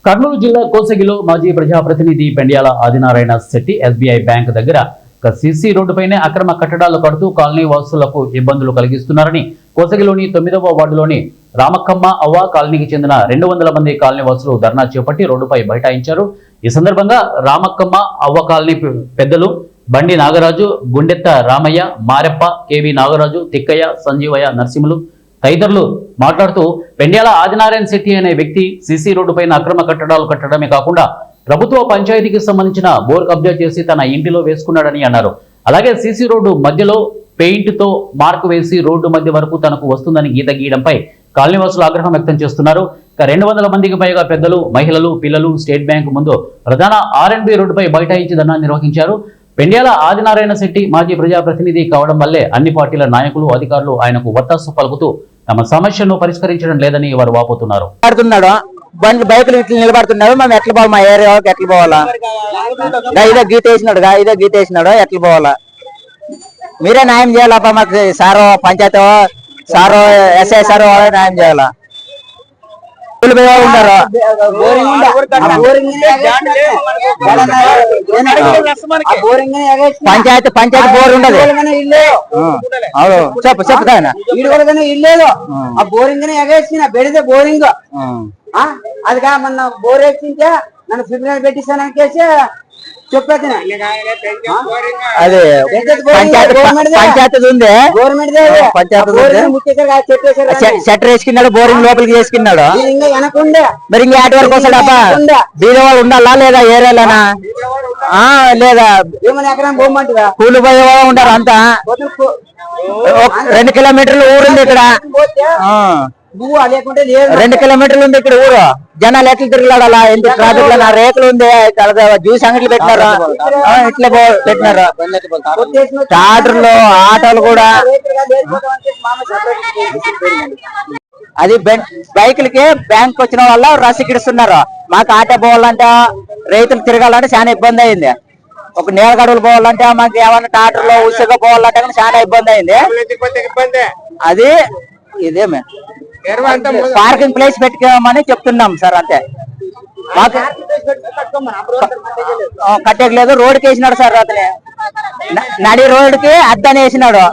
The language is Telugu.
కర్నూలు జిల్లా కోసగిలో మాజీ ప్రజాప్రతినిధి పెండ్యాల ఆదినారాయణ శెట్టి ఎస్బీఐ బ్యాంక్ దగ్గర ఒక సీసీ రోడ్డుపైనే అక్రమ కట్టడాలు కడుతూ కాలనీ వాసులకు ఇబ్బందులు కలిగిస్తున్నారని కోసగిలోని 9వ వార్డులోని రామక్కమ్మ అవ్వ కాలనీకి చెందిన 200 మంది కాలనీ వాసులు ధర్నా చేపట్టి రోడ్డుపై బైఠాయించారు. ఈ సందర్భంగా రామక్కమ్మ అవ్వ కాలనీ పెద్దలు బండి నాగరాజు, గుండెత్త రామయ్య, మారెప్ప, కేవి నాగరాజు, తిక్కయ్య, సంజీవయ్య, నరసింహులు తదితరులు మాట్లాడుతూ పెండ్యాల ఆదినారాయణ శెట్టి అనే వ్యక్తి సీసీ రోడ్డుపైన అక్రమ కట్టడాలు కట్టడమే కాకుండా ప్రభుత్వ పంచాయతీకి సంబంధించిన బోర్ కబ్జా చేసి తన ఇంటిలో వేసుకున్నాడని అన్నారు. అలాగే సీసీ రోడ్డు మధ్యలో పెయింట్ తో మార్క్ వేసి రోడ్డు మధ్య వరకు తనకు వస్తుందని గీత గీయడంపై కాలనీవాసులు ఆగ్రహం వ్యక్తం చేస్తున్నారు. 200 మందికి పైగా పెద్దలు, మహిళలు, పిల్లలు స్టేట్ బ్యాంక్ ముందు ప్రధాన ఆర్ఎండ్బి రోడ్డుపై బైఠాయించి ధర్నా నిర్వహించారు. పెండ్యాల ఆదినారాయణ శెట్టి మాజీ ప్రజాప్రతినిధి కావడం వల్లే అన్ని పార్టీల నాయకులు, అధికారులు ఆయనకు వత్తాసు పలుకుతూ తమ సమస్యను పరిష్కరించడం లేదని వారు వాపోతున్నారు. బైకులు ఇట్లా నిలబడుతున్నాడు, మేము ఎట్లా పోవాలి, మా ఏరియాకి ఎట్లా పోవాలా, ఇదో గీత వేసినాడు ఎట్లా పోవాలా, మీరే న్యాయం చేయాలప్ప మాకు. సారో పంచాయతీ సారో ఎస్ఐ సారో న్యాయం చేయాలా. ఉన్నారు పంచాయతీ బోర్ ఉండదు. చెప్పు ఇల్లేదు ఆ బోరింగ్ ఎగేసిన పెడితే బోరింగ్ అది మొన్న బోర్ ఎక్కించే నన్ను ఫిబ్రవరి పెట్టిస్తానని కేసి చెప్పేది. అదే పంచాయతీ ఉంది, షట్టర్ వేసుకున్నాడు, బోరింగ్ లోపలికి చేసుకున్నాడు. మరి ఇంకా ఆటి వరకు వస్తాడబ్బా, బీదవాడు ఉండాలా లేదా ఏరియాలోనా లేదా కూలి పోయేవాడు ఉంటారు అంతా. 2 కిలోమీటర్లు ఊరుంది ఇక్కడ, 2 కిలోమీటర్లు ఉంది ఇక్కడ ఊరు. జనాలు ఎట్లా తిరగలాడాలా, ఎంత ట్రాఫిక్ లో రేకులు ఉంది, జ్యూస్ అంగట్లు పెట్టినారు, ఇట్లా పెట్టినారు. ట్రాక్టర్లు ఆటోలు కూడా అది బైకులకి బ్యాంక్ వచ్చిన వల్ల రసికిడుస్తున్నారు. మాకు ఆటో పోవాలంటే, రైతులు తిరగాలంటే చాలా ఇబ్బంది అయింది. ఒక నీలగడువులు పోవాలంటే, మాకు ఏమన్నా ట్రాక్టర్లో ఉసుగా పోవాలంటే కానీ చాలా ఇబ్బంది అయింది. అది ఇదేమే పార్కింగ్ ప్లేస్ పెట్టుకోమని చెప్తున్నాం సార్. అంతే, మాకు కట్టేయలేదు. రోడ్డుకి వేసినాడు సార్, అతనే నడి రోడ్డుకి అద్దని వేసినాడు.